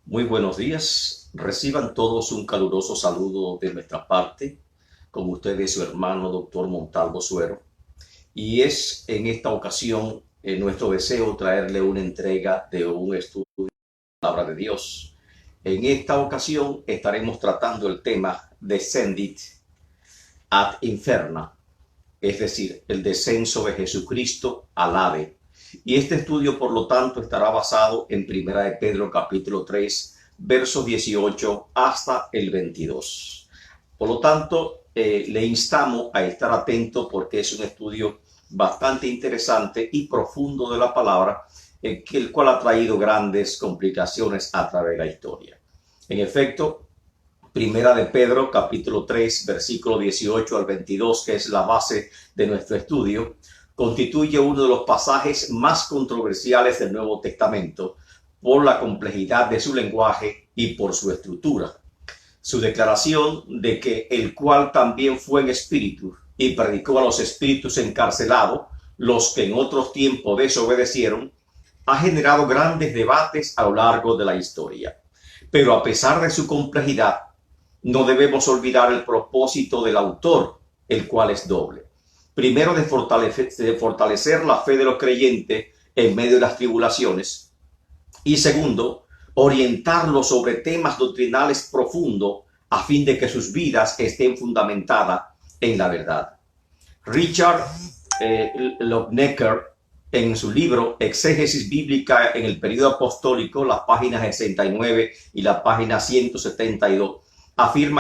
Muy buenos días. Reciban todos un caluroso saludo de nuestra parte. Con ustedes su hermano doctor Montalvo Suero. Y es en esta ocasión nuestro deseo traerle una entrega de un estudio de la palabra de Dios. En esta ocasión estaremos tratando el tema Descendit ad Inferna, es decir, el descenso de Jesucristo al Hades. Y este estudio, por lo tanto, estará basado en Primera de Pedro, capítulo 3, versos 18 hasta el 22. Por lo tanto, le instamos a estar atento porque es un estudio bastante interesante y profundo de la palabra, el cual ha traído grandes complicaciones a través de la historia. En efecto, Primera de Pedro, capítulo 3, versículo 18 al 22, que es la base de nuestro estudio, constituye uno de los pasajes más controversiales del Nuevo Testamento por la complejidad de su lenguaje y por su estructura. Su declaración de que el cual también fue en espíritu y predicó a los espíritus encarcelados, los que en otros tiempos desobedecieron, ha generado grandes debates a lo largo de la historia. Pero a pesar de su complejidad, no debemos olvidar el propósito del autor, el cual es doble. Primero, de fortalecer la fe de los creyentes en medio de las tribulaciones. Y segundo, orientarlos sobre temas doctrinales profundos a fin de que sus vidas estén fundamentadas en la verdad. Richard Longenecker, en su libro Exégesis Bíblica en el Período Apostólico, las páginas 69 y la página 172, afirma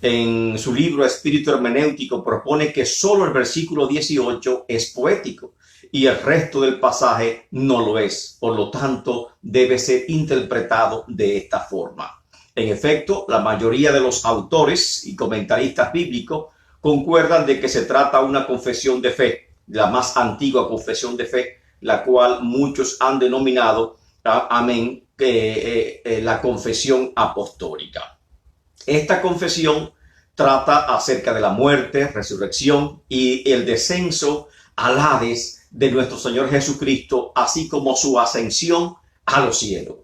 en su libro Espíritu Hermenéutico, propone que solo el versículo 18 es poético y el resto del pasaje no lo es. Por lo tanto, debe ser interpretado de esta forma. En efecto, la mayoría de los autores y comentaristas bíblicos concuerdan de que se trata de una confesión de fe, la más antigua confesión de fe, la cual muchos han denominado, amén, la confesión apostólica. Esta confesión trata acerca de la muerte, resurrección y el descenso al Hades de nuestro Señor Jesucristo, así como su ascensión a los cielos.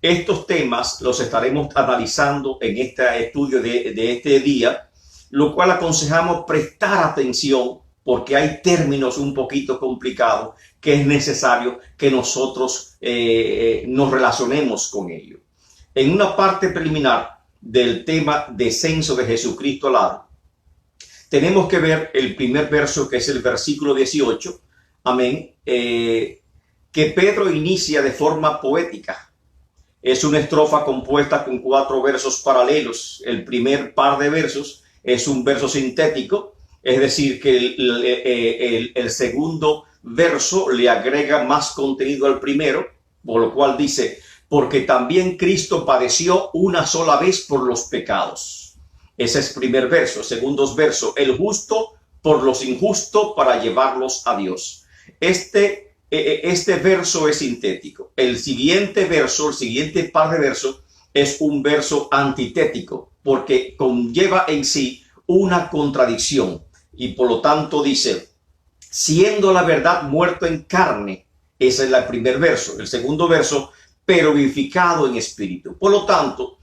Estos temas los estaremos analizando en este estudio de este día, lo cual aconsejamos prestar atención porque hay términos un poquito complicados que es necesario que nosotros nos relacionemos con ellos. En una parte preliminar del tema descenso de Jesucristo al Hades, tenemos que ver el primer verso, que es el versículo 18, amén, que Pedro inicia de forma poética. Es una estrofa compuesta con 4 versos paralelos. El primer par de versos es un verso sintético, es decir, que el segundo verso le agrega más contenido al primero, por lo cual dice: porque también Cristo padeció una sola vez por los pecados. Ese es el primer verso. Segundo verso: el justo por los injustos para llevarlos a Dios. Este verso es sintético. El siguiente verso, el siguiente par de versos, es un verso antitético, porque conlleva en sí una contradicción. Y por lo tanto dice: siendo la verdad muerto en carne. Ese es el primer verso. El segundo verso: pero vivificado en espíritu. Por lo tanto,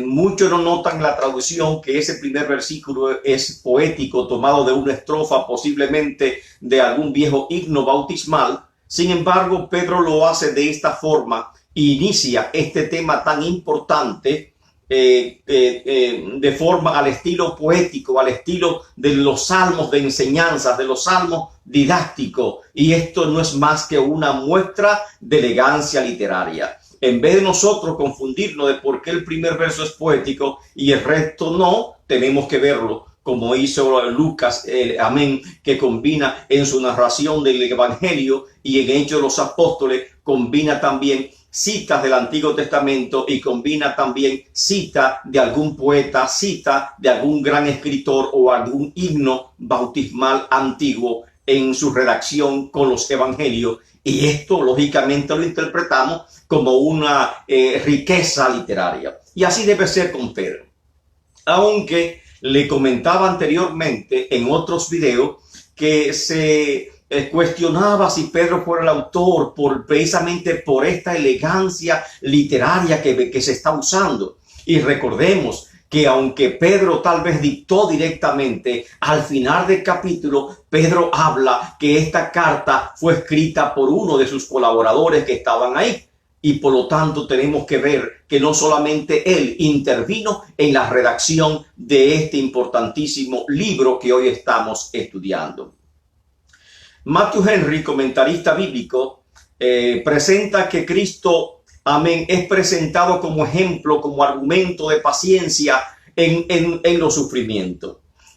muchos no notan la traducción, que ese primer versículo es poético, tomado de una estrofa posiblemente de algún viejo himno bautismal. Sin embargo, Pedro lo hace de esta forma e inicia este tema tan importante de forma al estilo poético, al estilo de los salmos de enseñanzas, de los salmos didácticos, y esto no es más que una muestra de elegancia literaria. En vez de nosotros confundirnos de por qué el primer verso es poético y el resto no, tenemos que verlo como hizo Lucas, amén, que combina en su narración del Evangelio y en Hechos de los Apóstoles, combina también citas del Antiguo Testamento y combina también cita de algún poeta, cita de algún gran escritor o algún himno bautismal antiguo en su redacción con los evangelios. Y esto lógicamente lo interpretamos como una riqueza literaria. Y así debe ser con Pedro. Aunque le comentaba anteriormente en otros videos que se cuestionaba si Pedro fuera el autor precisamente por esta elegancia literaria que se está usando. Y recordemos que aunque Pedro tal vez dictó directamente, al final del capítulo, Pedro habla que esta carta fue escrita por uno de sus colaboradores que estaban ahí. Y por lo tanto tenemos que ver que no solamente él intervino en la redacción de este importantísimo libro que hoy estamos estudiando. Matthew Henry, comentarista bíblico, presenta que Cristo, amén, es presentado como ejemplo, como argumento de paciencia en los sufrimientos.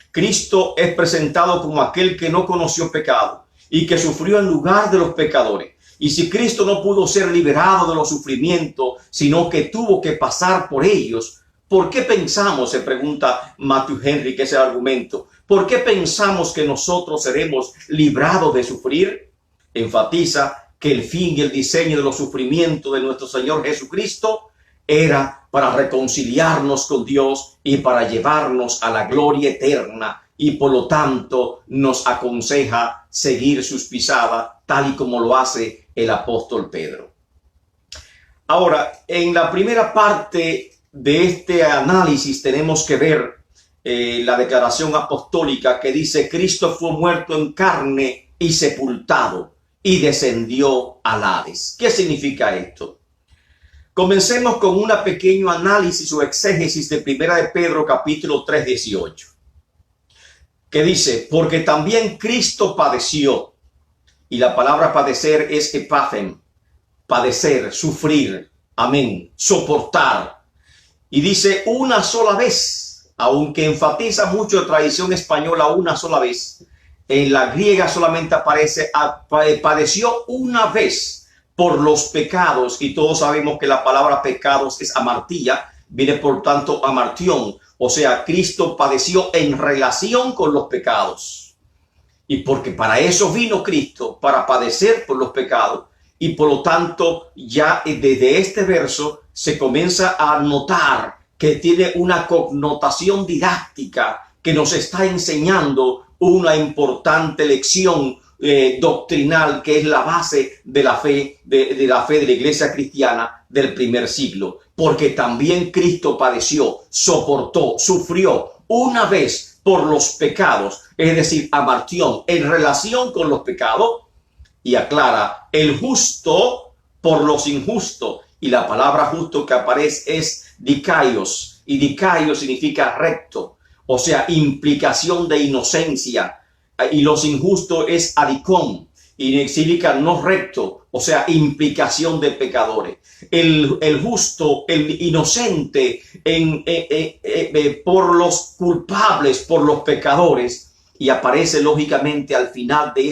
Cristo es presentado como aquel que no conoció pecado y que sufrió en lugar de los pecadores. Y si Cristo no pudo ser liberado de los sufrimientos, sino que tuvo que pasar por ellos, ¿por qué pensamos, se pregunta Matthew Henry, que es el argumento, ¿por qué pensamos que nosotros seremos librados de sufrir? Enfatiza que el fin y el diseño de los sufrimientos de nuestro Señor Jesucristo era para reconciliarnos con Dios y para llevarnos a la gloria eterna. Y por lo tanto nos aconseja seguir sus pisadas, tal y como lo hace el apóstol Pedro. Ahora, en la primera parte de este análisis tenemos que ver la declaración apostólica que dice: Cristo fue muerto en carne y sepultado y descendió al Hades. ¿Qué significa esto? Comencemos con un pequeño análisis o exégesis de Primera de Pedro capítulo 3, 18. Que dice: porque también Cristo padeció. Y la palabra padecer es epathem, padecer, sufrir, amén, soportar. Y dice una sola vez, aunque enfatiza mucho la tradición española una sola vez, en la griega solamente aparece padeció una vez por los pecados. Y todos sabemos que la palabra pecados es amartía, viene por tanto amartión. O sea, Cristo padeció en relación con los pecados. Y porque para eso vino Cristo, para padecer por los pecados. Y por lo tanto, ya desde este verso se comienza a notar que tiene una connotación didáctica que nos está enseñando una importante lección doctrinal que es la base de la fe de la iglesia cristiana del primer siglo. Porque también Cristo padeció, soportó, sufrió una vez por los pecados, es decir, amartión, en relación con los pecados, y aclara, el justo por los injustos. Y la palabra justo que aparece es dikaios, y dikaios significa recto, o sea, implicación de inocencia, y los injustos es adikon, y significa no recto, o sea, implicación de pecadores. El justo, el inocente por los culpables, por los pecadores, y aparece lógicamente al final de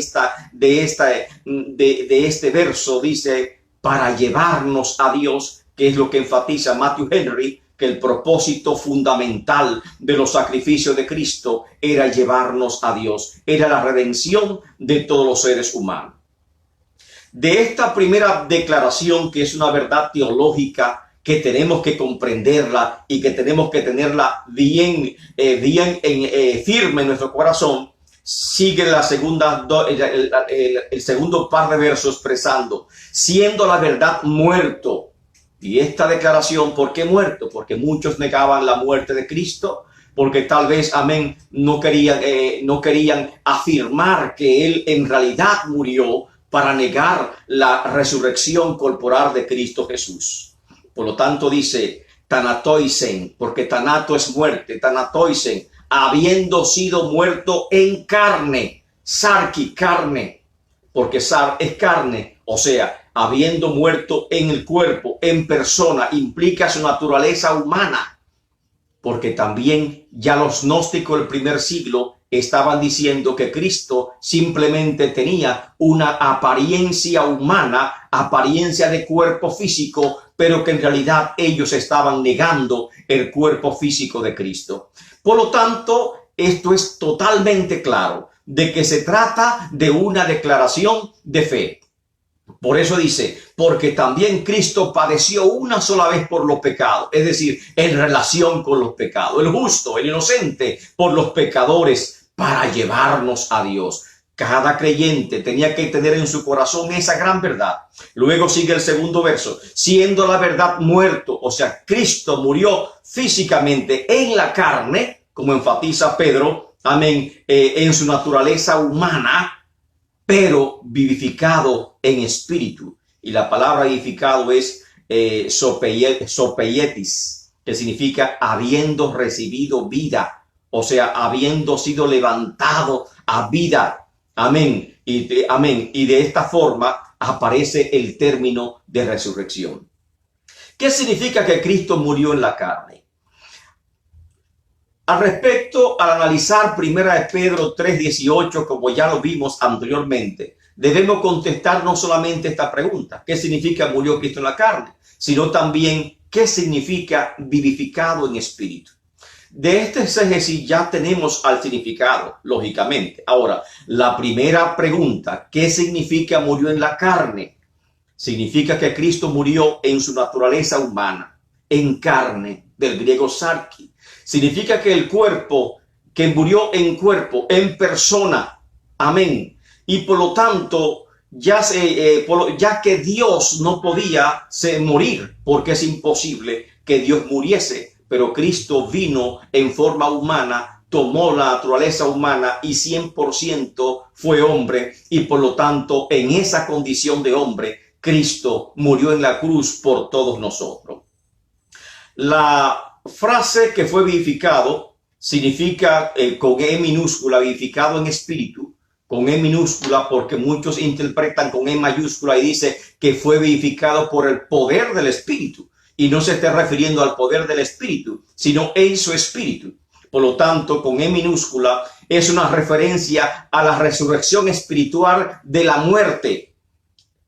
este verso, dice, para llevarnos a Dios, que es lo que enfatiza Matthew Henry, que el propósito fundamental de los sacrificios de Cristo era llevarnos a Dios, era la redención de todos los seres humanos. De esta primera declaración, que es una verdad teológica que tenemos que comprenderla y que tenemos que tenerla bien firme en nuestro corazón, sigue la segunda, el segundo par de versos expresando, siendo la verdad muerto. Y esta declaración, ¿por qué muerto? Porque muchos negaban la muerte de Cristo, porque tal vez, amén, no querían afirmar que Él en realidad murió para negar la resurrección corporal de Cristo Jesús. Por lo tanto dice, tanatoisen, porque tanato es muerte, tanatoisen, habiendo sido muerto en carne, sarki, carne, porque sar es carne, o sea, habiendo muerto en el cuerpo, en persona, implica su naturaleza humana, porque también ya los gnósticos del primer siglo estaban diciendo que Cristo simplemente tenía una apariencia humana, apariencia de cuerpo físico, pero que en realidad ellos estaban negando el cuerpo físico de Cristo. Por lo tanto, esto es totalmente claro, de que se trata de una declaración de fe. Por eso dice, porque también Cristo padeció una sola vez por los pecados, es decir, en relación con los pecados, el justo, el inocente, por los pecadores, para llevarnos a Dios. Cada creyente tenía que tener en su corazón esa gran verdad. Luego sigue el segundo verso. Siendo la verdad muerto, o sea, Cristo murió físicamente en la carne, como enfatiza Pedro, amén, en su naturaleza humana, pero vivificado en espíritu. Y la palabra vivificado es sopeietis, que significa habiendo recibido vida, o sea, habiendo sido levantado a vida. Amén. Amén. Y de esta forma aparece el término de resurrección. ¿Qué significa que Cristo murió en la carne? Al respecto, al analizar 1 Pedro 3:18, como ya lo vimos anteriormente, debemos contestar no solamente esta pregunta, ¿qué significa murió Cristo en la carne?, sino también, ¿qué significa vivificado en espíritu? De este exégesis ya tenemos al significado, lógicamente. Ahora, la primera pregunta, ¿qué significa murió en la carne? Significa que Cristo murió en su naturaleza humana, en carne, del griego sarki. Significa que el cuerpo, que murió en cuerpo, en persona. Amén. Y por lo tanto, ya que Dios no podía morir, porque es imposible que Dios muriese, pero Cristo vino en forma humana, tomó la naturaleza humana y 100% fue hombre, y por lo tanto, en esa condición de hombre, Cristo murió en la cruz por todos nosotros. La frase que fue vivificado significa con E minúscula, vivificado en espíritu, con E minúscula, porque muchos interpretan con E mayúscula y dice que fue vivificado por el poder del espíritu. Y no se está refiriendo al poder del espíritu, sino en su espíritu. Por lo tanto, con E minúscula es una referencia a la resurrección espiritual de la muerte,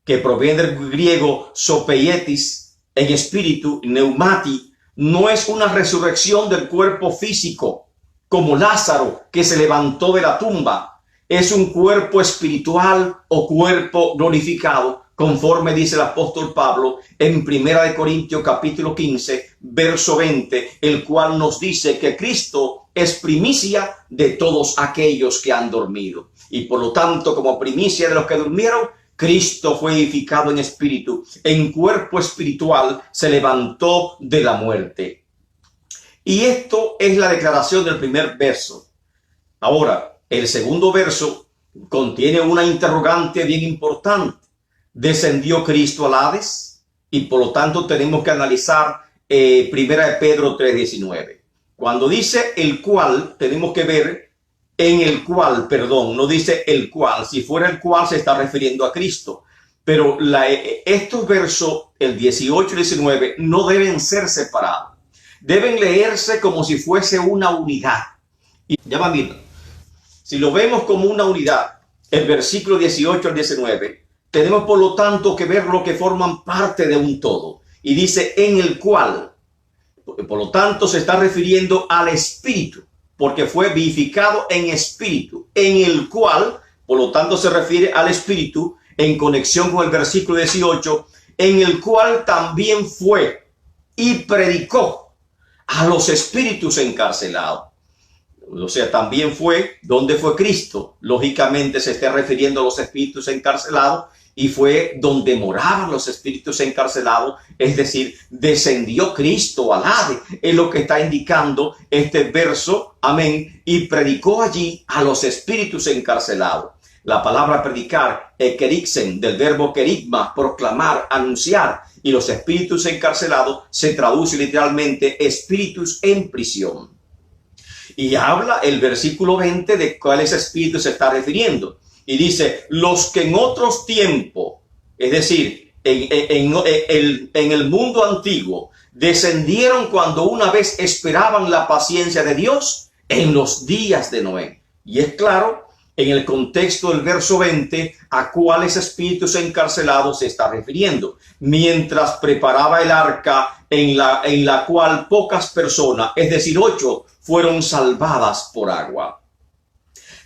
que proviene del griego sopeietis, en espíritu, neumati. No es una resurrección del cuerpo físico, como Lázaro, que se levantó de la tumba. Es un cuerpo espiritual o cuerpo glorificado, conforme dice el apóstol Pablo en 1 Corintios capítulo 15, verso 20, el cual nos dice que Cristo es primicia de todos aquellos que han dormido. Y por lo tanto, como primicia de los que durmieron, Cristo fue edificado en espíritu, en cuerpo espiritual, se levantó de la muerte. Y esto es la declaración del primer verso. Ahora, el segundo verso contiene una interrogante bien importante. ¿Descendió Cristo al Hades? Y por lo tanto tenemos que analizar 1 Pedro 3:19. Cuando dice el cual, tenemos que ver en el cual, perdón, no dice el cual. Si fuera el cual se está refiriendo a Cristo. Pero estos versos, el 18 y 19, no deben ser separados. Deben leerse como si fuese una unidad. Y ya va, mira, si lo vemos como una unidad, el versículo 18 al 19, tenemos por lo tanto que ver lo que forman parte de un todo. Y dice en el cual, por lo tanto se está refiriendo al espíritu, porque fue vivificado en espíritu, en el cual, por lo tanto se refiere al espíritu en conexión con el versículo 18, en el cual también fue y predicó a los espíritus encarcelados. O sea, también fue donde fue Cristo. Lógicamente se está refiriendo a los espíritus encarcelados y fue donde moraban los espíritus encarcelados, es decir, descendió Cristo al Hades, es lo que está indicando este verso, amén, y predicó allí a los espíritus encarcelados. La palabra predicar, ekerixen, del verbo kerigma, proclamar, anunciar, y los espíritus encarcelados se traduce literalmente espíritus en prisión. Y habla el versículo 20 de cuáles espíritus se está refiriendo. Y dice, los que en otros tiempos, es decir, en el mundo antiguo, descendieron cuando una vez esperaban la paciencia de Dios en los días de Noé. Y es claro, en el contexto del verso 20, a cuáles espíritus encarcelados se está refiriendo. Mientras preparaba el arca en la cual pocas personas, es decir, 8, fueron salvadas por agua.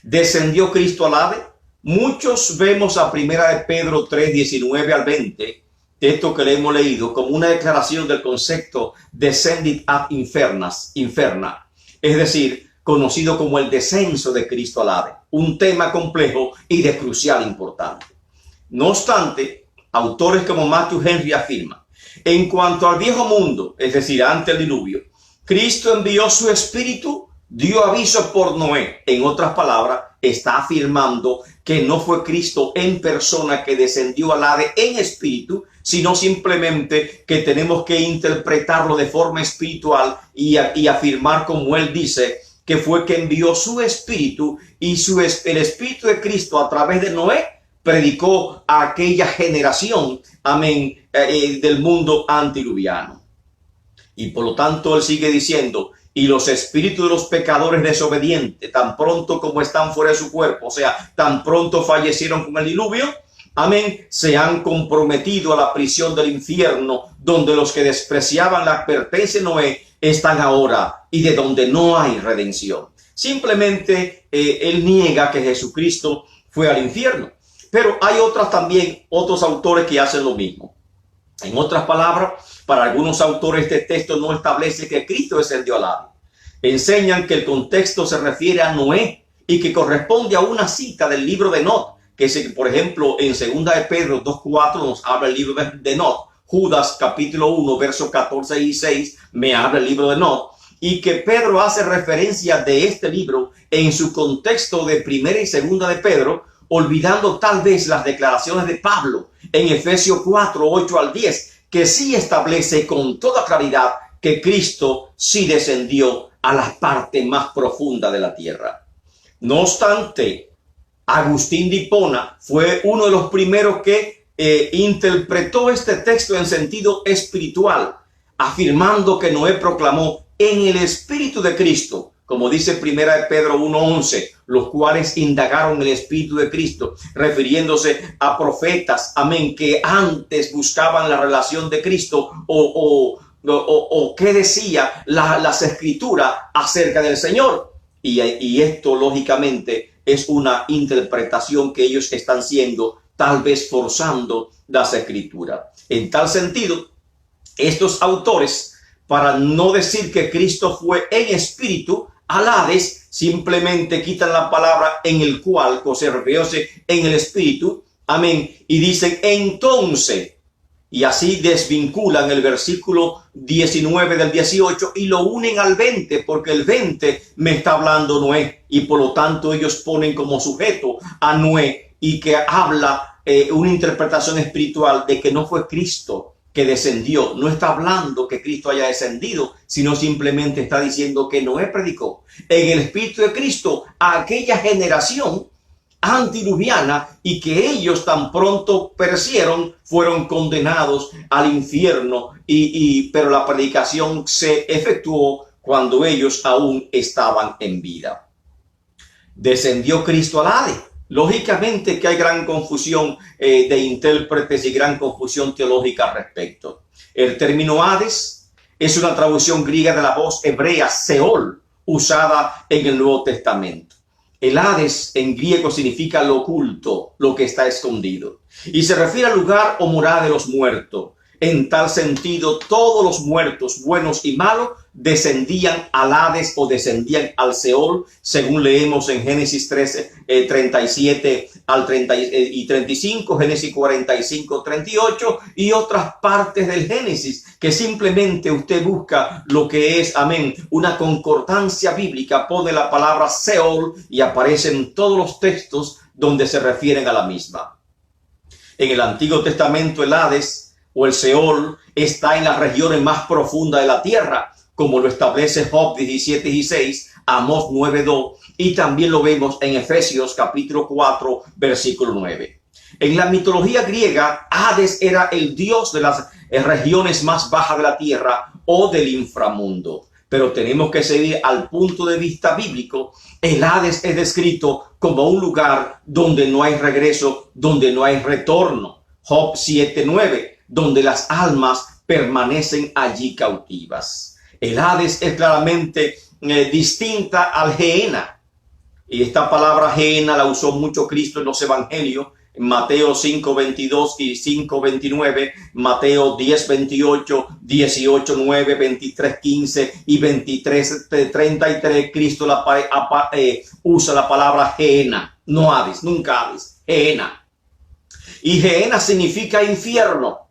¿Descendió Cristo al Hades? Muchos vemos a 1 Pedro 3, 19 al 20, esto que le hemos leído, como una declaración del concepto descendit ad inferna. Es decir, conocido como el descenso de Cristo al Hades, un tema complejo y de crucial importancia. No obstante, autores como Matthew Henry afirman, en cuanto al viejo mundo, es decir, antes del diluvio, Cristo envió su espíritu, dio aviso por Noé. En otras palabras, está afirmando que no fue Cristo en persona que descendió al Hades en espíritu, sino simplemente que tenemos que interpretarlo de forma espiritual y afirmar, como él dice, que fue que envió su espíritu y el espíritu de Cristo a través de Noé predicó a aquella generación, amén, del mundo antidiluviano. Y por lo tanto él sigue diciendo, y los espíritus de los pecadores desobedientes, tan pronto como están fuera de su cuerpo, o sea, tan pronto fallecieron con el diluvio, amén, se han comprometido a la prisión del infierno, donde los que despreciaban la advertencia de Noé están ahora y de donde no hay redención. Simplemente él niega que Jesucristo fue al infierno. Pero hay otros autores que hacen lo mismo. En otras palabras, para algunos autores este texto no establece que Cristo descendió al Hades. Enseñan que el contexto se refiere a Noé y que corresponde a una cita del libro de Enoc, que es, por ejemplo, en 2 de Pedro 2:4 nos habla el libro de Enoc. Judas capítulo 1, versos 14 y 6 me habla el libro de Enoc. Y que Pedro hace referencia de este libro en su contexto de 1 y 2 de Pedro, olvidando tal vez las declaraciones de Pablo en Efesios 4, 8 al 10, que sí establece con toda claridad que Cristo sí descendió a la parte más profunda de la tierra. No obstante, Agustín de Hipona fue uno de los primeros que interpretó este texto en sentido espiritual, afirmando que Noé proclamó en el Espíritu de Cristo, como dice 1 de Pedro 1:11, los cuales indagaron el Espíritu de Cristo, refiriéndose a profetas, amén, que antes buscaban la relación de Cristo o qué decía las Escrituras acerca del Señor. Y esto, lógicamente, es una interpretación que ellos están haciendo, tal vez forzando las Escrituras. En tal sentido, estos autores, para no decir que Cristo fue en espíritu al Hades, simplemente quitan la palabra en el cual, o se refiere en el espíritu, amén, y dicen entonces, y así desvinculan el versículo 19 del 18 y lo unen al 20, porque el 20 me está hablando Noé, y por lo tanto ellos ponen como sujeto a Noé, y que habla una interpretación espiritual de que no fue Cristo que descendió. No está hablando que Cristo haya descendido, sino simplemente está diciendo que Noé predicó en el Espíritu de Cristo a aquella generación antidiluviana y que ellos tan pronto perecieron, fueron condenados al infierno, pero la predicación se efectuó cuando ellos aún estaban en vida. ¿Descendió Cristo al Hades? Lógicamente que hay gran confusión de intérpretes y gran confusión teológica al respecto. El término Hades es una traducción griega de la voz hebrea Seol, usada en el Nuevo Testamento. El Hades en griego significa lo oculto, lo que está escondido, y se refiere al lugar o morada de los muertos. En tal sentido, todos los muertos, buenos y malos, descendían al Hades o descendían al Seol, según leemos en Génesis 13, 37 al 30 y 35, Génesis 45, 38 y otras partes del Génesis, que simplemente usted busca lo que es, amén, una concordancia bíblica, pone la palabra Seol y aparecen todos los textos donde se refieren a la misma. En el Antiguo Testamento, el Hades o el Seol está en las regiones más profundas de la tierra, como lo establece Job 17:16, Amós 9:2, y también lo vemos en Efesios capítulo 4, versículo 9. En la mitología griega, Hades era el dios de las regiones más bajas de la tierra o del inframundo. Pero tenemos que seguir al punto de vista bíblico. El Hades es descrito como un lugar donde no hay regreso, donde no hay retorno. Job 7:9. Donde las almas permanecen allí cautivas. El Hades es claramente distinta al Gehenna. Y esta palabra Gehenna la usó mucho Cristo en los evangelios, Mateo 5:22 y 5:29, Mateo 10:28, 18:9, 23:15 y 23:33. Cristo usa la palabra Gehenna, no Hades, nunca Hades, Gehenna. Y Gehenna significa infierno.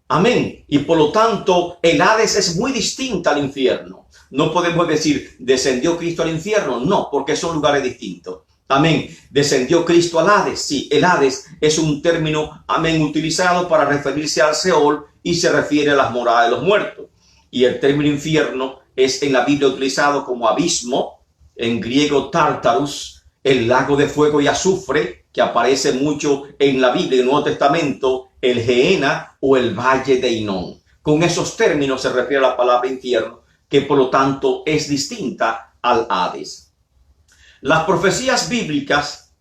Amén. Y por lo tanto, el Hades es muy distinta al infierno. No podemos decir, ¿descendió Cristo al infierno? No, porque son lugares distintos. Amén. ¿Descendió Cristo al Hades? Sí, el Hades es un término, amén, utilizado para referirse al Seol y se refiere a las moradas de los muertos. Y el término infierno es en la Biblia utilizado como abismo, en griego Tartarus, el lago de fuego y azufre, que aparece mucho en la Biblia, en el Nuevo Testamento, el Gehenna o el Valle de Hinnom. Con esos términos se refiere a la palabra infierno, que por lo tanto es distinta al Hades. Las profecías bíblicas,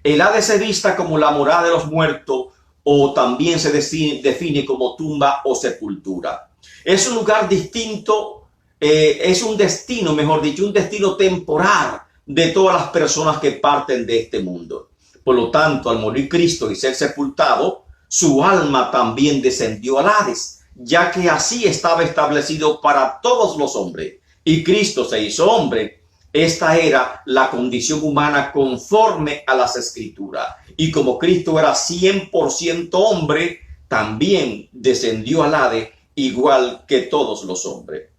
el Hades es vista como la morada de los muertos o también se define como tumba o sepultura. Es un lugar distinto, es un destino, mejor dicho, un destino temporal de todas las personas que parten de este mundo. Por lo tanto, al morir Cristo y ser sepultado, su alma también descendió al Hades, ya que así estaba establecido para todos los hombres. Y Cristo se hizo hombre. Esta era la condición humana conforme a las Escrituras. Y como Cristo era 100% hombre, también descendió al Hades igual que todos los hombres.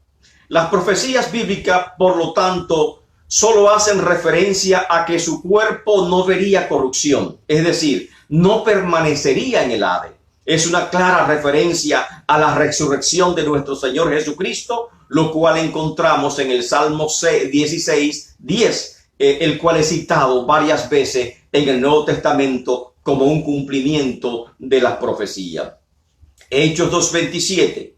Las profecías bíblicas, por lo tanto, solo hacen referencia a que su cuerpo no vería corrupción, es decir, no permanecería en el Hades. Es una clara referencia a la resurrección de nuestro Señor Jesucristo, lo cual encontramos en el Salmo 16:10, el cual es citado varias veces en el Nuevo Testamento como un cumplimiento de las profecías. Hechos 2:27,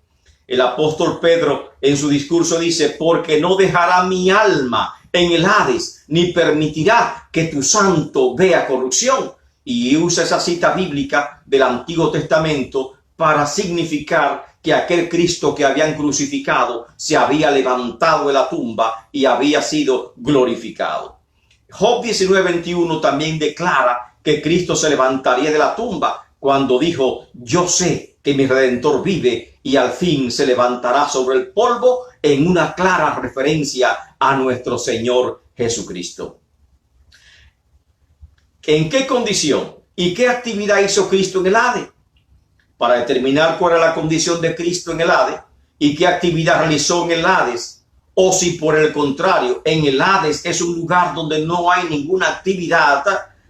el apóstol Pedro en su discurso dice, porque no dejará mi alma en el Hades, ni permitirá que tu santo vea corrupción. Y usa esa cita bíblica del Antiguo Testamento para significar que aquel Cristo que habían crucificado se había levantado de la tumba y había sido glorificado. Job 19:21 también declara que Cristo se levantaría de la tumba cuando dijo, yo sé que mi Redentor vive y al fin se levantará sobre el polvo, en una clara referencia a nuestro Señor Jesucristo. ¿En qué condición y qué actividad hizo Cristo en el Hades? Para determinar cuál era la condición de Cristo en el Hades y qué actividad realizó en el Hades, o si por el contrario en el Hades es un lugar donde no hay ninguna actividad,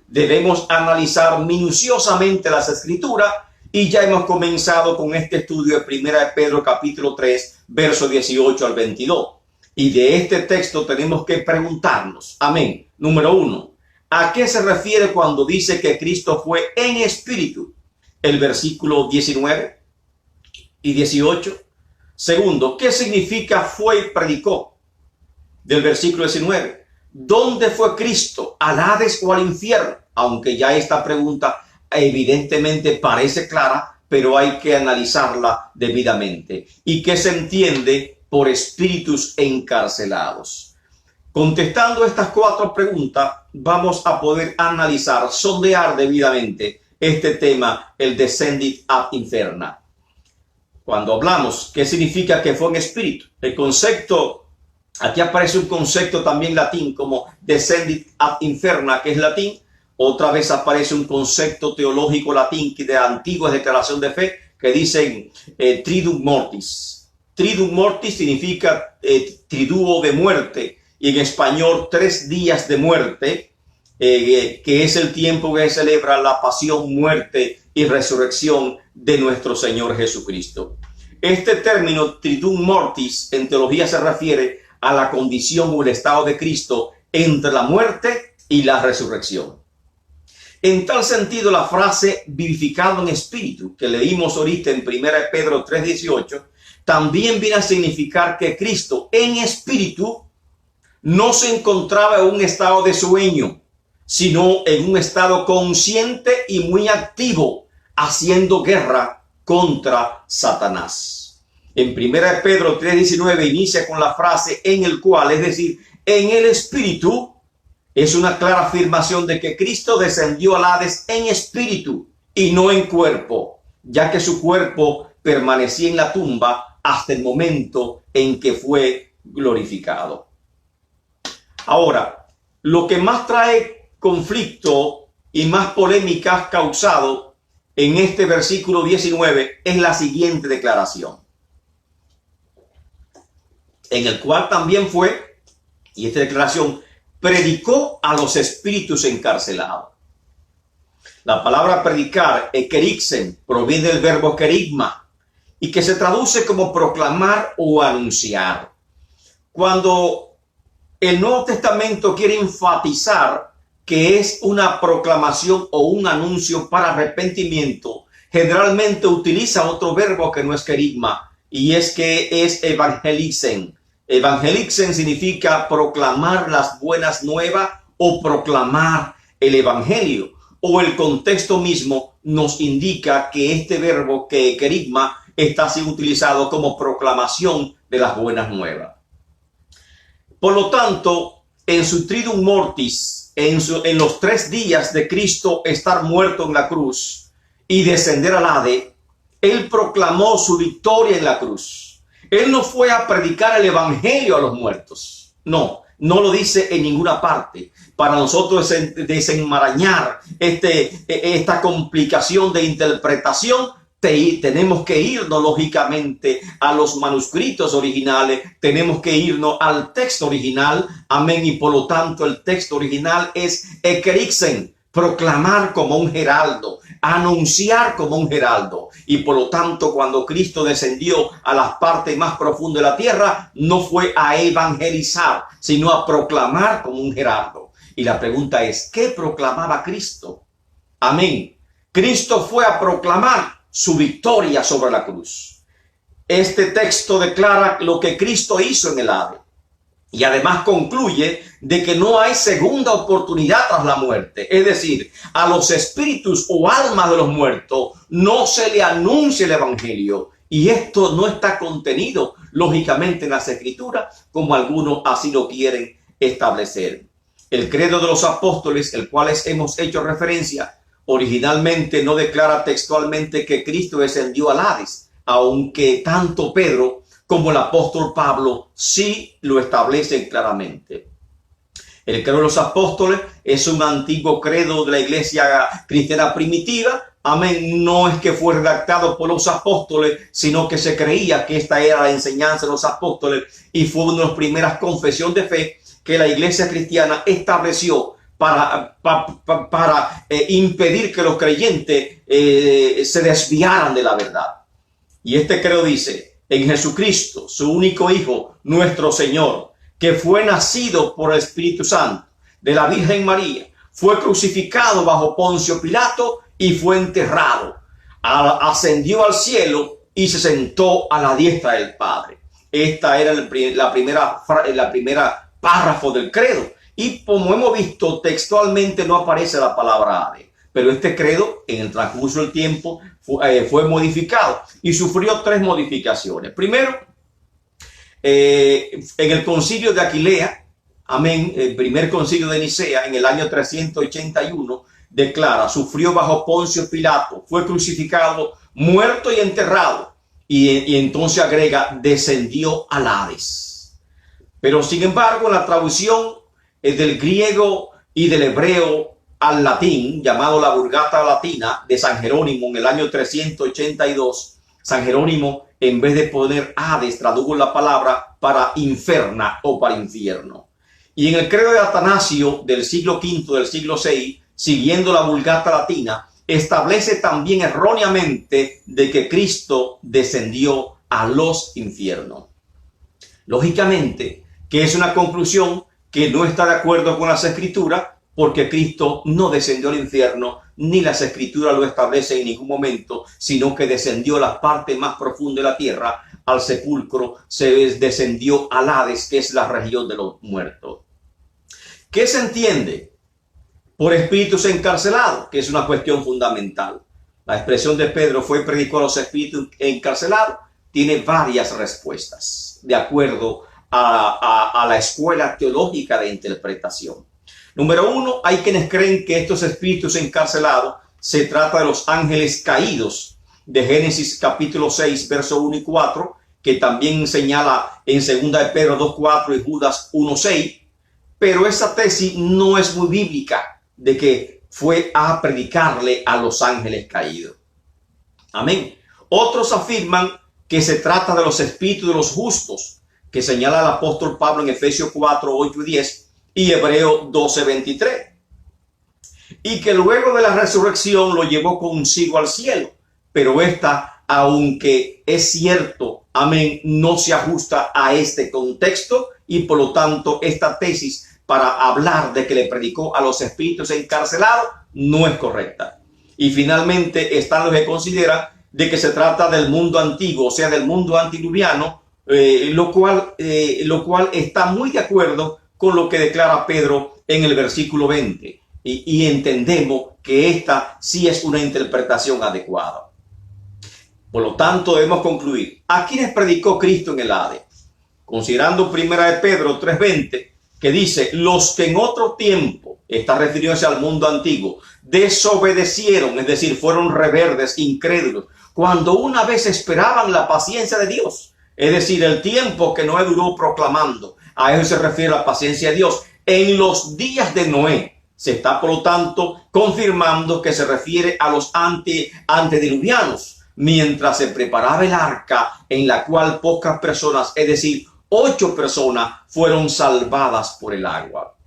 debemos analizar minuciosamente las Escrituras y ya hemos comenzado con este estudio de 1 de Pedro capítulo 3, verso 18 al 22. Y de este texto tenemos que preguntarnos, amén, número 1, ¿a qué se refiere cuando dice que Cristo fue en espíritu? El versículo 19 y 18. Segundo, ¿qué significa fue y predicó? Del versículo 19. ¿Dónde fue Cristo? ¿Al Hades o al infierno? Aunque ya esta pregunta evidentemente parece clara, pero hay que analizarla debidamente. ¿Y qué se entiende por espíritus encarcelados? Contestando estas 4 preguntas, vamos a poder analizar, sondear debidamente este tema, el descendit ad inferna. Cuando hablamos, ¿qué significa que fue en espíritu? El concepto, aquí aparece un concepto también latín como descendit ad inferna, que es latín. Otra vez aparece un concepto teológico latín que de antigua declaración de fe, que dicen triduum mortis. Triduum mortis significa triduo de muerte, y en español 3 días de muerte, que es el tiempo que celebra la pasión, muerte y resurrección de nuestro Señor Jesucristo. Este término triduum mortis en teología se refiere a la condición o el estado de Cristo entre la muerte y la resurrección. En tal sentido, la frase vivificado en espíritu que leímos ahorita en 1 Pedro 3:18 también viene a significar que Cristo en espíritu no se encontraba en un estado de sueño, sino en un estado consciente y muy activo, haciendo guerra contra Satanás. En 1 Pedro 3:19 inicia con la frase en el cual, es decir, en el espíritu, Es una clara afirmación de que Cristo descendió al Hades en espíritu y no en cuerpo, ya que su cuerpo permanecía en la tumba hasta el momento en que fue glorificado. Ahora, lo que más trae conflicto y más polémica ha causado en este versículo 19 es la siguiente declaración, en el cual también fue, y esta declaración, predicó a los espíritus encarcelados. La palabra predicar, ekerixen, proviene del verbo kerigma y que se traduce como proclamar o anunciar. Cuando el Nuevo Testamento quiere enfatizar que es una proclamación o un anuncio para arrepentimiento, generalmente utiliza otro verbo que no es kerigma, y es que es evangelixen. Evangelixen significa proclamar las buenas nuevas o proclamar el evangelio, o el contexto mismo nos indica que este verbo que kerigma está siendo utilizado como proclamación de las buenas nuevas. Por lo tanto, en su Triduum Mortis, en los 3 días de Cristo estar muerto en la cruz y descender al Hades, él proclamó su victoria en la cruz. Él no fue a predicar el evangelio a los muertos. No lo dice en ninguna parte. Para nosotros desenmarañar esta complicación de interpretación, tenemos que irnos lógicamente a los manuscritos originales, tenemos que irnos al texto original, amén, y por lo tanto el texto original es ekerixen, proclamar como un heraldo, anunciar como un heraldo, y por lo tanto cuando Cristo descendió a las partes más profundas de la tierra, no fue a evangelizar, sino a proclamar como un heraldo. Y la pregunta es, ¿qué proclamaba Cristo? Amén. Cristo fue a proclamar su victoria sobre la cruz. Este texto declara lo que Cristo hizo en el Hades y además concluye de que no hay segunda oportunidad tras la muerte. Es decir, a los espíritus o almas de los muertos no se le anuncia el evangelio, y esto no está contenido lógicamente en las escrituras como algunos así lo quieren establecer. El credo de los apóstoles, el cual hemos hecho referencia, originalmente no declara textualmente que Cristo descendió al Hades, aunque tanto Pedro como el apóstol Pablo sí lo establecen claramente. El credo de los apóstoles es un antiguo credo de la iglesia cristiana primitiva. Amén. No es que fue redactado por los apóstoles, sino que se creía que esta era la enseñanza de los apóstoles y fue una de las primeras confesiones de fe que la iglesia cristiana estableció para impedir que los creyentes se desviaran de la verdad. Y este credo dice: en Jesucristo, su único Hijo, nuestro Señor, que fue nacido por el Espíritu Santo de la Virgen María, fue crucificado bajo Poncio Pilato y fue enterrado. Ascendió al cielo y se sentó a la diestra del Padre. Esta era la primera párrafo del credo. Y como hemos visto, textualmente no aparece la palabra Hades. Pero este credo, en el transcurso del tiempo, fue modificado y sufrió 3 modificaciones. Primero, en el concilio de Aquilea, amén, el primer concilio de Nicea, en el año 381, declara: sufrió bajo Poncio Pilato, fue crucificado, muerto y enterrado. Y entonces agrega: descendió al Hades. Pero sin embargo, en la traducción del griego y del hebreo al latín, llamado la Vulgata Latina de San Jerónimo en el año 382, San Jerónimo, en vez de poner Hades, tradujo la palabra para inferna o para infierno. Y en el credo de Atanasio del siglo V, del siglo VI, siguiendo la Vulgata Latina, establece también erróneamente de que Cristo descendió a los infiernos. Lógicamente, que es una conclusión que no está de acuerdo con las escrituras, porque Cristo no descendió al infierno, ni las escrituras lo establecen en ningún momento, sino que descendió a la parte más profunda de la tierra, al sepulcro, se descendió al Hades, que es la región de los muertos. ¿Qué se entiende por espíritus encarcelados? Que es una cuestión fundamental. La expresión de Pedro fue predicó a los espíritus encarcelados, tiene varias respuestas, de acuerdo a la escuela teológica de interpretación. Número uno, hay quienes creen que estos espíritus encarcelados se trata de los ángeles caídos de Génesis capítulo 6, verso 1 y 4, que también señala en 2 de Pedro 2:4 y Judas 1:6, pero esa tesis no es muy bíblica de que fue a predicarle a los ángeles caídos. Amén. Otros afirman que se trata de los espíritus de los justos, que señala el apóstol Pablo en Efesios 4, 8 y 10 y Hebreo 12, 23. Y que luego de la resurrección lo llevó consigo al cielo. Pero esta, aunque es cierto, amén, no se ajusta a este contexto y por lo tanto esta tesis para hablar de que le predicó a los espíritus encarcelados no es correcta. Y finalmente están los que consideran de que se trata del mundo antiguo, o sea, del mundo antidiluviano, lo cual está muy de acuerdo con lo que declara Pedro en el versículo 20. Y entendemos que esta sí es una interpretación adecuada. Por lo tanto, debemos concluir. ¿A quiénes predicó Cristo en el Hades? Considerando 1 de Pedro 3:20, que dice, los que en otro tiempo, está refiriéndose al mundo antiguo, desobedecieron, es decir, fueron rebeldes, incrédulos, cuando una vez esperaban la paciencia de Dios, es decir, el tiempo que Noé duró proclamando. A eso se refiere la paciencia de Dios. En los días de Noé se está, por lo tanto, confirmando que se refiere a los antediluvianos, mientras se preparaba el arca en la cual pocas personas, es decir, 8 personas, fueron salvadas por el agua.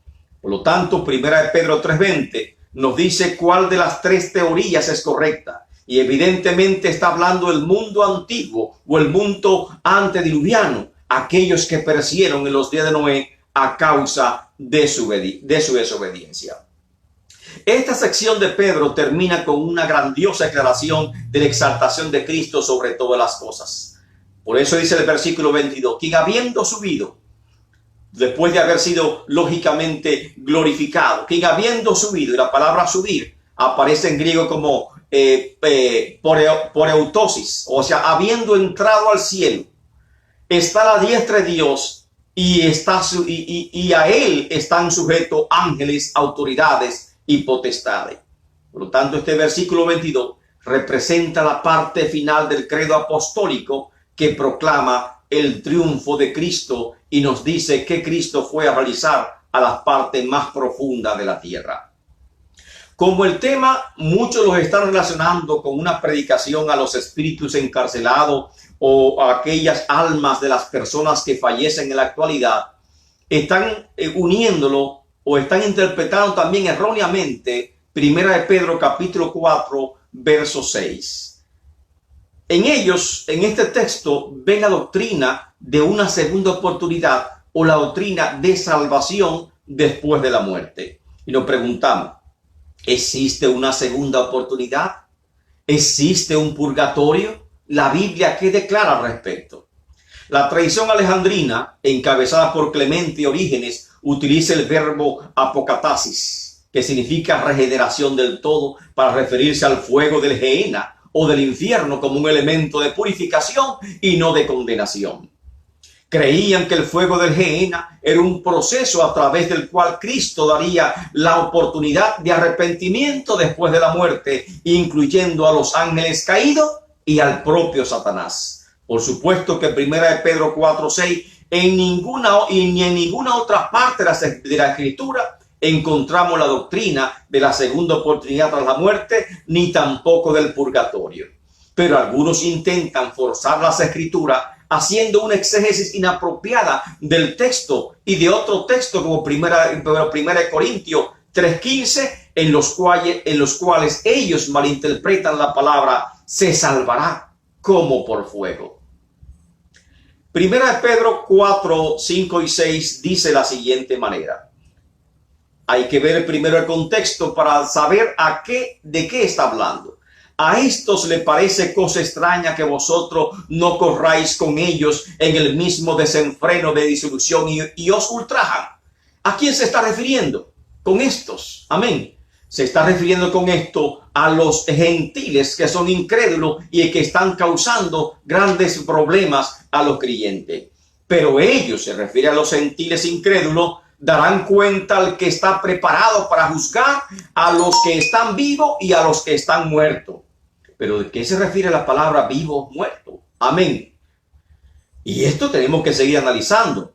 Por lo tanto, 1 de Pedro 3:20 nos dice cuál de las 3 teorías es correcta. Y evidentemente está hablando del mundo antiguo o el mundo antediluviano, aquellos que perecieron en los días de Noé a causa de su desobediencia. Esta sección de Pedro termina con una grandiosa declaración de la exaltación de Cristo sobre todas las cosas. Por eso dice el versículo 22, quien habiendo subido, después de haber sido lógicamente glorificado, quien habiendo subido, y la palabra subir aparece en griego como poreutosis, o sea, habiendo entrado al cielo, está a la diestra de Dios y a él están sujetos ángeles, autoridades y potestades. Por lo tanto, este versículo 22 representa la parte final del credo apostólico que proclama el triunfo de Cristo y nos dice que Cristo fue a realizar a las partes más profundas de la tierra. Como el tema muchos los están relacionando con una predicación a los espíritus encarcelados o a aquellas almas de las personas que fallecen en la actualidad, están uniéndolo o están interpretando también erróneamente 1 de Pedro capítulo 4 verso 6. En ellos, en este texto, ven la doctrina de una segunda oportunidad o la doctrina de salvación después de la muerte. Y nos preguntamos, ¿existe una segunda oportunidad? ¿Existe un purgatorio? ¿La Biblia qué declara al respecto? La tradición alejandrina, encabezada por Clemente y Orígenes, utiliza el verbo apocatasis, que significa regeneración del todo, para referirse al fuego del Gehenna o del infierno como un elemento de purificación y no de condenación. Creían que el fuego del Gehenna era un proceso a través del cual Cristo daría la oportunidad de arrepentimiento después de la muerte, incluyendo a los ángeles caídos y al propio Satanás. Por supuesto que 1 de Pedro 4:6 ni en ninguna otra parte de la Escritura encontramos la doctrina de la segunda oportunidad tras la muerte, ni tampoco del purgatorio. Pero algunos intentan forzar las Escrituras haciendo una exégesis inapropiada del texto y de otro texto como 1 Corintios 3:15, en los cuales ellos malinterpretan la palabra se salvará como por fuego. 1 de Pedro 4, 5 y 6 dice de la siguiente manera. Hay que ver primero el contexto para saber de qué está hablando. A estos le parece cosa extraña que vosotros no corráis con ellos en el mismo desenfreno de disolución y os ultrajan. ¿A quién se está refiriendo con estos? Amén. Se está refiriendo con esto a los gentiles que son incrédulos y que están causando grandes problemas a los creyentes. Pero ellos, se refiere a los gentiles incrédulos, darán cuenta al que está preparado para juzgar a los que están vivos y a los que están muertos. Pero ¿de qué se refiere la palabra vivo, muerto? Amén. Y esto tenemos que seguir analizando.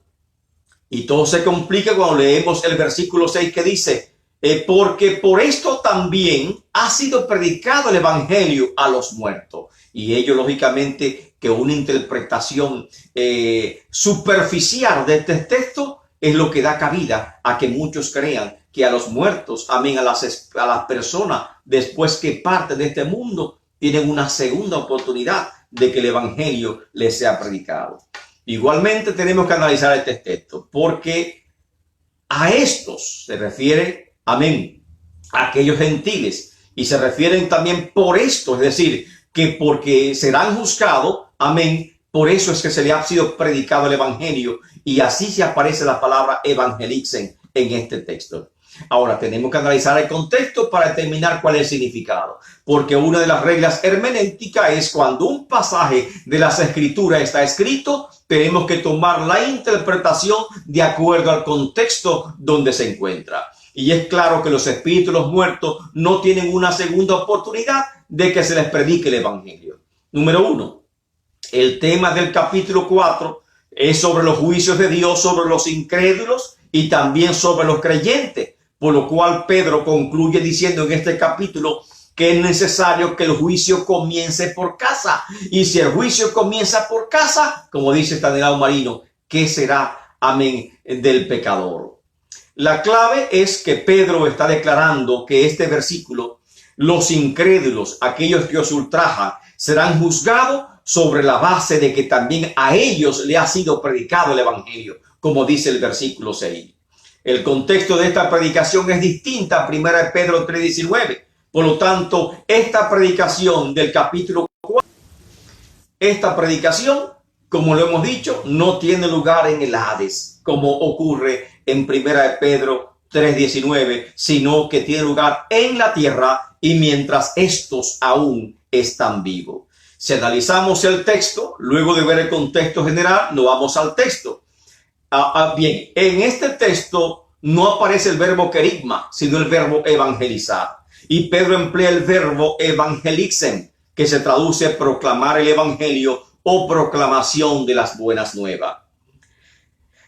Y todo se complica cuando leemos el versículo 6 que dice, porque por esto también ha sido predicado el evangelio a los muertos. Y ello, lógicamente, que una interpretación superficial de este texto es lo que da cabida a que muchos crean que a los muertos, amén, a las personas después que parten de este mundo, tienen una segunda oportunidad de que el evangelio les sea predicado. Igualmente tenemos que analizar este texto, porque a estos se refiere, amén, a aquellos gentiles, y se refieren también por esto, es decir, que porque serán juzgados, amén, por eso es que se le ha sido predicado el evangelio, y así se aparece la palabra evangelixen en este texto. Ahora tenemos que analizar el contexto para determinar cuál es el significado, porque una de las reglas hermenéuticas es cuando un pasaje de las escrituras está escrito, tenemos que tomar la interpretación de acuerdo al contexto donde se encuentra. Y es claro que los espíritus de los muertos no tienen una segunda oportunidad de que se les predique el evangelio. Número 1, el tema del capítulo 4 es sobre los juicios de Dios sobre los incrédulos y también sobre los creyentes. Por lo cual Pedro concluye diciendo en este capítulo que es necesario que el juicio comience por casa. Y si el juicio comienza por casa, como dice Stanislao Marino, ¿qué será, amén, del pecador? La clave es que Pedro está declarando que este versículo, los incrédulos, aquellos que os ultrajan, serán juzgados sobre la base de que también a ellos le ha sido predicado el evangelio, como dice el versículo 6. El contexto de esta predicación es distinta a 1 Pedro 3:19. Por lo tanto, esta predicación del capítulo 4, esta predicación, como lo hemos dicho, no tiene lugar en el Hades, como ocurre en 1 Pedro 3:19, sino que tiene lugar en la tierra y mientras estos aún están vivos. Si analizamos el texto, luego de ver el contexto general, nos vamos al texto. Bien, en este texto no aparece el verbo querigma, sino el verbo evangelizar. Y Pedro emplea el verbo evangelixen, que se traduce proclamar el evangelio o proclamación de las buenas nuevas.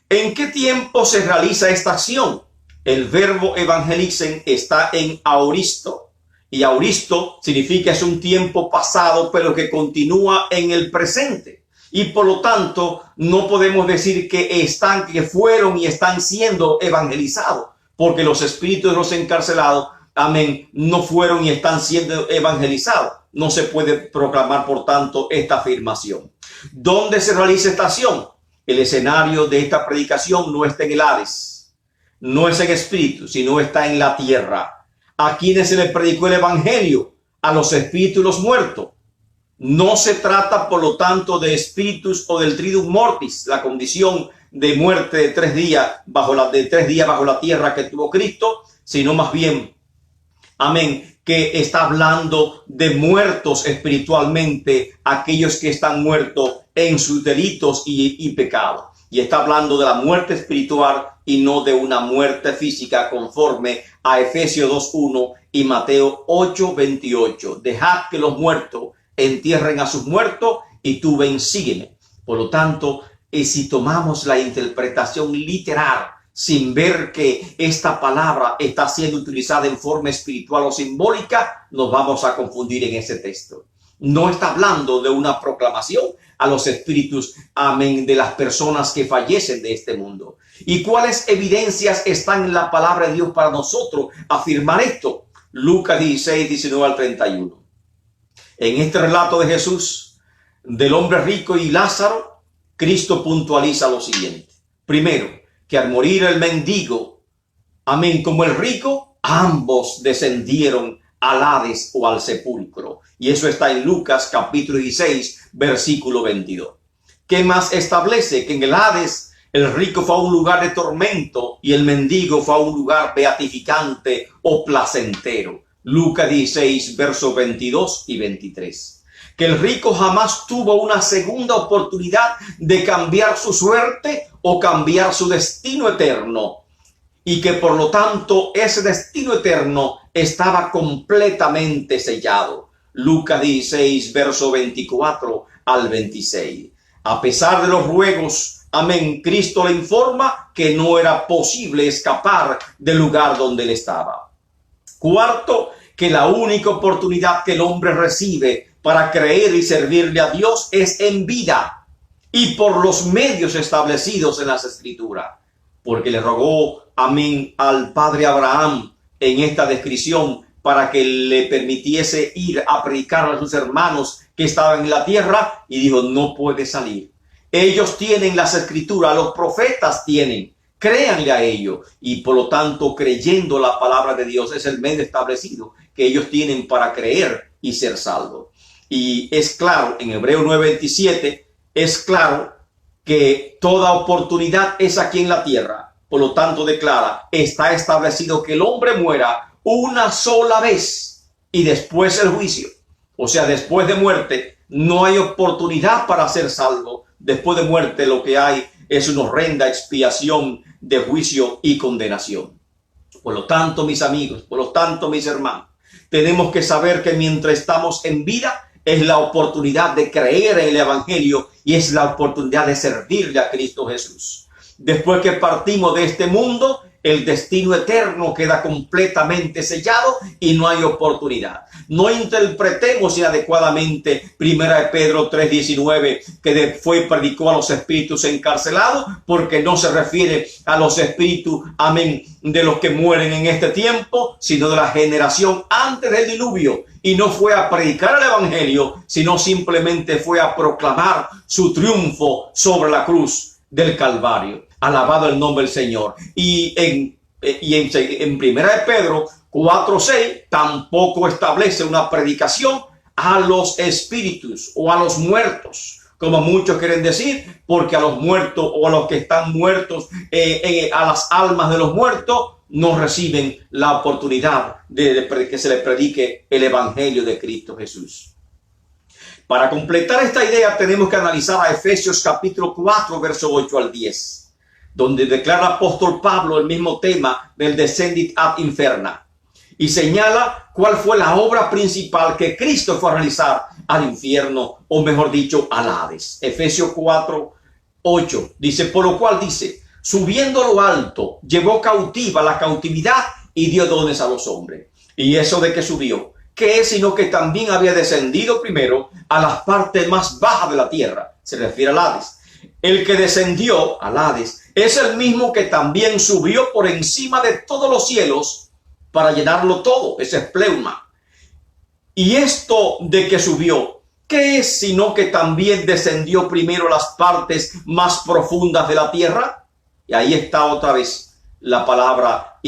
¿En qué tiempo se realiza esta acción? El verbo evangelixen está en aoristo, y aoristo significa es un tiempo pasado, pero que continúa en el presente. Y por lo tanto, no podemos decir que fueron y están siendo evangelizados, porque los espíritus de los encarcelados, amén, no fueron y están siendo evangelizados. No se puede proclamar, por tanto, esta afirmación. ¿Dónde se realiza esta acción? El escenario de esta predicación no está en el Hades, no es en espíritu, sino está en la tierra. ¿A quienes se les predicó el evangelio? A los espíritus de los muertos. No se trata, por lo tanto, de espíritus o del triduum mortis, la condición de muerte de 3 días bajo la tierra que tuvo Cristo, sino más bien, amén, que está hablando de muertos espiritualmente, aquellos que están muertos en sus delitos y pecados. Y está hablando de la muerte espiritual y no de una muerte física, conforme a Efesios 2:1 y Mateo 8:28. Dejad que los muertos entierren a sus muertos y tú ven, sígueme. Por lo tanto, si tomamos la interpretación literal sin ver que esta palabra está siendo utilizada en forma espiritual o simbólica, nos vamos a confundir en ese texto. No está hablando de una proclamación a los espíritus, amén, de las personas que fallecen de este mundo. ¿Y cuáles evidencias están en la palabra de Dios para nosotros afirmar esto? Lucas 16:19-31. En este relato de Jesús, del hombre rico y Lázaro, Cristo puntualiza lo siguiente. Primero, que al morir el mendigo, amén, como el rico, ambos descendieron al Hades o al sepulcro. Y eso está en Lucas capítulo 16, versículo 22. ¿Qué más establece? Que en el Hades el rico fue a un lugar de tormento y el mendigo fue a un lugar beatificante o placentero. Lucas 16, versos 22 y 23. Que el rico jamás tuvo una segunda oportunidad de cambiar su suerte o cambiar su destino eterno. y que por lo tanto ese destino eterno estaba completamente sellado. Lucas 16, verso 24 al 26. A pesar de los ruegos, amén, Cristo le informa que no era posible escapar del lugar donde él estaba. Cuarto, que la única oportunidad que el hombre recibe para creer y servirle a Dios es en vida y por los medios establecidos en las Escrituras. Porque le rogó, amén, al padre Abraham en esta descripción para que le permitiese ir a predicar a sus hermanos que estaban en la tierra, y dijo, no puede salir. Ellos tienen las Escrituras, los profetas tienen, créanle a ellos, y por lo tanto creyendo la palabra de Dios es el medio establecido que ellos tienen para creer y ser salvos. Y es claro, en Hebreos 9:27, es claro que toda oportunidad es aquí en la tierra. Por lo tanto declara, está establecido que el hombre muera una sola vez y después el juicio. O sea, después de muerte no hay oportunidad para ser salvo. Después de muerte lo que hay es una horrenda expiación de juicio y condenación. Por lo tanto, mis amigos, por lo tanto, mis hermanos, tenemos que saber que mientras estamos en vida es la oportunidad de creer en el Evangelio y es la oportunidad de servirle a Cristo Jesús. Después que partimos de este mundo, el destino eterno queda completamente sellado y no hay oportunidad. No interpretemos inadecuadamente 1 Pedro 3:19, que fue y predicó a los espíritus encarcelados, porque no se refiere a los espíritus, amén, de los que mueren en este tiempo, sino de la generación antes del diluvio. Y no fue a predicar el Evangelio, sino simplemente fue a proclamar su triunfo sobre la cruz del Calvario. Alabado el nombre del Señor. Y en 1 Pedro 4:6 tampoco establece una predicación a los espíritus o a los muertos, como muchos quieren decir, porque a los muertos o a los que están muertos, a las almas de los muertos, no reciben la oportunidad de que se les predique el Evangelio de Cristo Jesús. Para completar esta idea tenemos que analizar a Efesios capítulo 4, verso 8 al 10. Donde declara el apóstol Pablo el mismo tema del descendit ad inferna y señala cuál fue la obra principal que Cristo fue a realizar al infierno, o mejor dicho, al Hades. Efesios 4:8 dice, por lo cual dice, subiendo a lo alto, llevó cautiva la cautividad y dio dones a los hombres. Y eso de que subió, ¿qué es? Sino que también había descendido primero a las partes más bajas de la tierra, se refiere al Hades. El que descendió al Hades es el mismo que también subió por encima de todos los cielos para llenarlo todo. Ese es pleuma. Y esto de que subió, ¿qué es? Sino que también descendió primero a las partes más profundas de la tierra. Y ahí está otra vez la palabra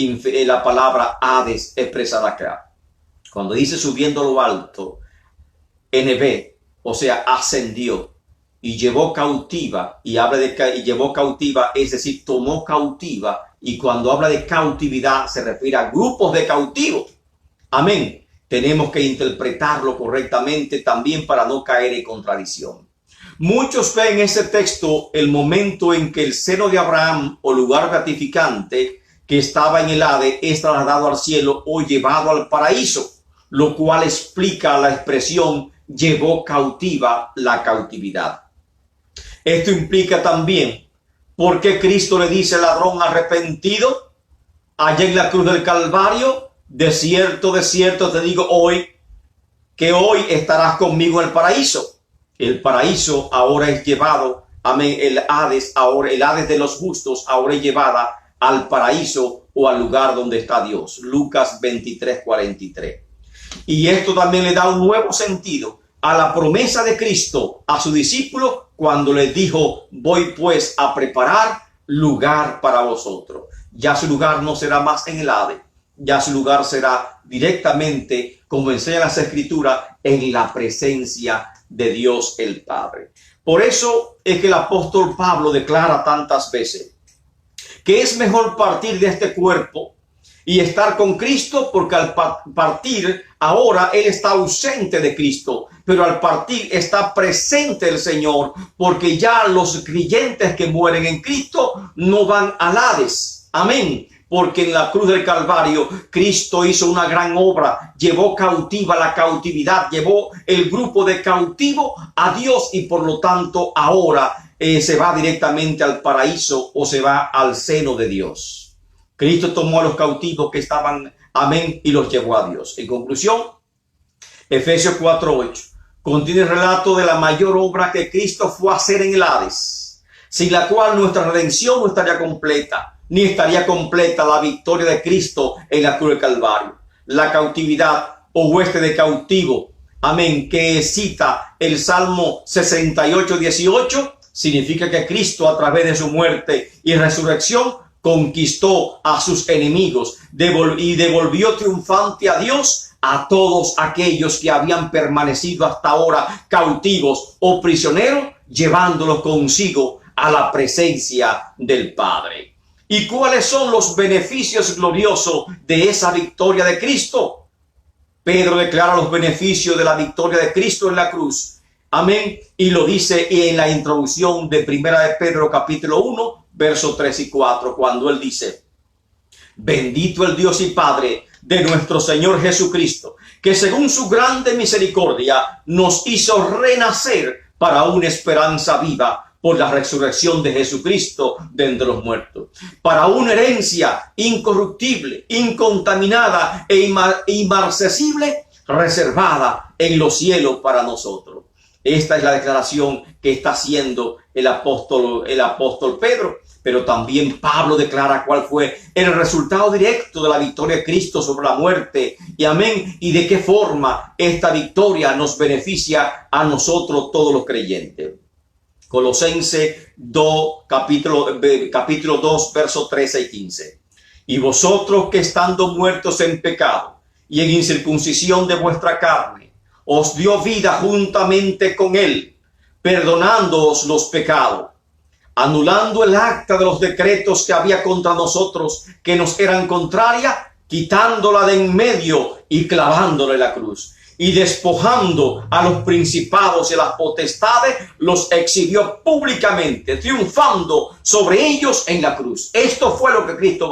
Hades expresada acá. Cuando dice subiendo a lo alto, NB, o sea, ascendió. Y llevó cautiva, y habla de y llevó cautiva, es decir, tomó cautiva. Y cuando habla de cautividad se refiere a grupos de cautivos. Amén. Tenemos que interpretarlo correctamente también para no caer en contradicción. Muchos ven en ese texto el momento en que el seno de Abraham, o lugar gratificante que estaba en el Hades, es trasladado al cielo o llevado al paraíso, lo cual explica la expresión llevó cautiva la cautividad. Esto implica también por qué Cristo le dice al ladrón arrepentido allá en la cruz del Calvario, de cierto te digo hoy, que hoy estarás conmigo en el paraíso. El paraíso ahora es llevado, amén, el Hades de los justos ahora es llevada al paraíso o al lugar donde está Dios. Lucas 23:43. Y esto también le da un nuevo sentido a la promesa de Cristo a su discípulo cuando les dijo, voy pues a preparar lugar para vosotros. Ya su lugar no será más en el Hades, ya su lugar será directamente, como enseñan las Escrituras, en la presencia de Dios el Padre. Por eso es que el apóstol Pablo declara tantas veces que es mejor partir de este cuerpo y estar con Cristo, porque al partir ahora él está ausente de Cristo, pero al partir está presente el Señor, porque ya los creyentes que mueren en Cristo no van al Hades. Amén. porque en la cruz del Calvario Cristo hizo una gran obra, llevó cautiva la cautividad, llevó el grupo de cautivo a Dios y por lo tanto ahora se va directamente al paraíso o se va al seno de Dios. Cristo tomó a los cautivos que estaban, amén, y los llevó a Dios. En conclusión, Efesios 4:8 contiene el relato de la mayor obra que Cristo fue a hacer en el Hades, sin la cual nuestra redención no estaría completa, ni estaría completa la victoria de Cristo en la cruz del Calvario. La cautividad o hueste de cautivo, amén, que cita el Salmo 68:18, significa que Cristo a través de su muerte y resurrección conquistó a sus enemigos y devolvió triunfante a Dios a todos aquellos que habían permanecido hasta ahora cautivos o prisioneros, llevándolos consigo a la presencia del Padre. ¿Y cuáles son los beneficios gloriosos de esa victoria de Cristo? Pedro declara los beneficios de la victoria de Cristo en la cruz. Amén. Y lo dice en la introducción de Primera de Pedro capítulo 1, versos 3 y 4, cuando él dice: bendito el Dios y Padre de nuestro Señor Jesucristo, que según su grande misericordia nos hizo renacer para una esperanza viva por la resurrección de Jesucristo de entre los muertos, para una herencia incorruptible, incontaminada e inmarcesible, reservada en los cielos para nosotros. Esta es la declaración que está haciendo el apóstol Pedro, pero también Pablo declara cuál fue el resultado directo de la victoria de Cristo sobre la muerte, y amén, y de qué forma esta victoria nos beneficia a nosotros todos los creyentes. Colosenses 2, capítulo 2, versos 13 y 15. Y vosotros que estando muertos en pecado y en incircuncisión de vuestra carne, os dio vida juntamente con él, perdonándoos los pecados, anulando el acta de los decretos que había contra nosotros, que nos eran contrarias, quitándola de en medio y clavándola en la cruz. Y despojando a los principados y a las potestades, los exhibió públicamente, triunfando sobre ellos en la cruz. Esto fue lo que Cristo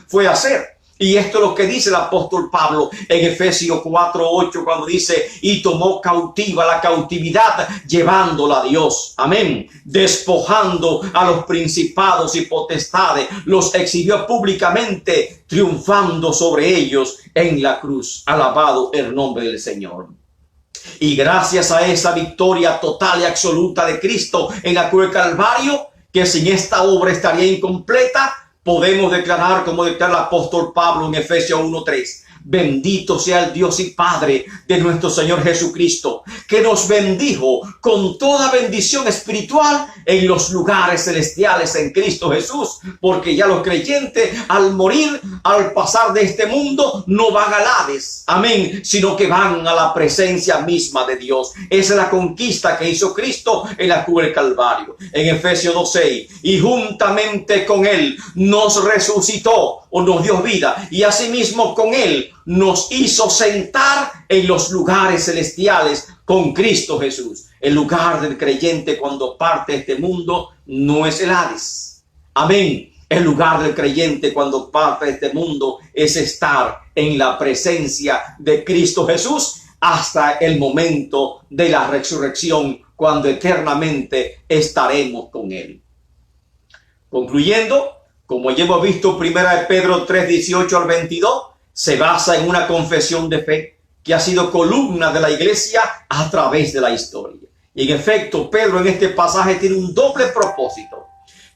fue a hacer. Y esto es lo que dice el apóstol Pablo en Efesios 4:8, cuando dice: y tomó cautiva la cautividad, llevándola a Dios. Amén. Despojando a los principados y potestades, los exhibió públicamente, triunfando sobre ellos en la cruz. Alabado el nombre del Señor. Y gracias a esa victoria total y absoluta de Cristo en la cruz del Calvario, que sin esta obra estaría incompleta, podemos declarar, como declara el apóstol Pablo en Efesios 1:3, bendito sea el Dios y Padre de nuestro Señor Jesucristo, que nos bendijo con toda bendición espiritual en los lugares celestiales en Cristo Jesús, porque ya los creyentes al morir, al pasar de este mundo, no van al Hades, amén, sino que van a la presencia misma de Dios. Esa es la conquista que hizo Cristo en la cruz del Calvario. En Efesios 2:6, y juntamente con él nos resucitó o nos dio vida, y asimismo con él nos hizo sentar en los lugares celestiales con Cristo Jesús. El lugar del creyente cuando parte de este mundo no es el Hades. Amén. El lugar del creyente cuando parte de este mundo es estar en la presencia de Cristo Jesús hasta el momento de la resurrección, cuando eternamente estaremos con él. Concluyendo, como ya hemos visto, Primera de Pedro 3:18 al 22, se basa en una confesión de fe que ha sido columna de la iglesia a través de la historia. Y en efecto, Pedro en este pasaje tiene un doble propósito.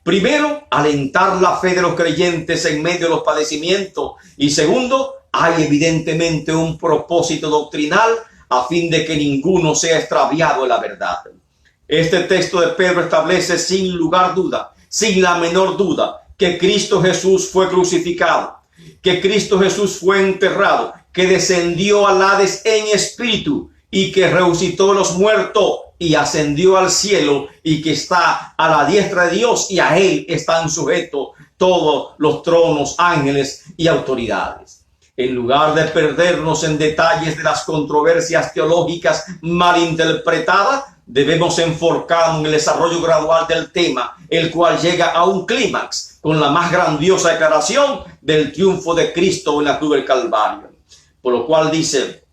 Primero, alentar la fe de los creyentes en medio de los padecimientos. Y segundo, hay evidentemente un propósito doctrinal a fin de que ninguno sea extraviado de la verdad. Este texto de Pedro establece sin lugar duda, sin la menor duda, que Cristo Jesús fue crucificado, que Cristo Jesús fue enterrado, que descendió al Hades en espíritu y que resucitó de los muertos y ascendió al cielo y que está a la diestra de Dios, y a él están sujetos todos los tronos, ángeles y autoridades. En lugar de perdernos en detalles de las controversias teológicas malinterpretadas, debemos enfocarnos en el desarrollo gradual del tema, el cual llega a un clímax con la más grandiosa declaración del triunfo de Cristo en la cruz del Calvario. Por lo cual dice,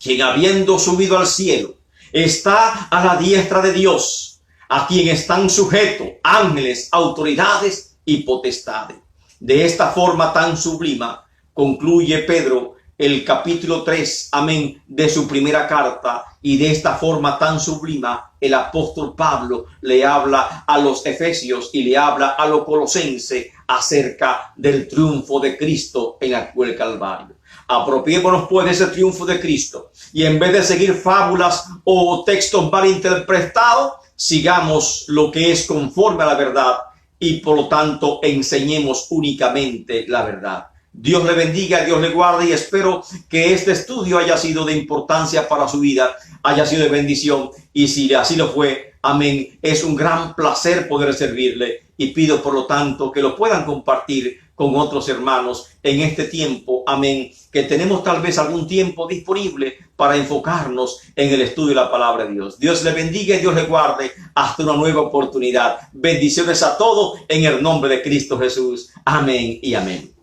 quien habiendo subido al cielo, está a la diestra de Dios, a quien están sujetos ángeles, autoridades y potestades. De esta forma tan sublime concluye Pedro el capítulo 3, amén, de su primera carta, y de esta forma tan sublime el apóstol Pablo le habla a los efesios y le habla a los colosenses acerca del triunfo de Cristo en la cruz del Calvario. Apropiémonos pues de ese triunfo de Cristo y en vez de seguir fábulas o textos mal interpretados, sigamos lo que es conforme a la verdad y por lo tanto enseñemos únicamente la verdad. Dios le bendiga, Dios le guarde y espero que este estudio haya sido de importancia para su vida, haya sido de bendición y si así lo fue, amén, es un gran placer poder servirle y pido por lo tanto que lo puedan compartir con otros hermanos en este tiempo, amén, que tenemos tal vez algún tiempo disponible para enfocarnos en el estudio de la palabra de Dios. Dios le bendiga y Dios le guarde hasta una nueva oportunidad. Bendiciones a todos en el nombre de Cristo Jesús. Amén y amén.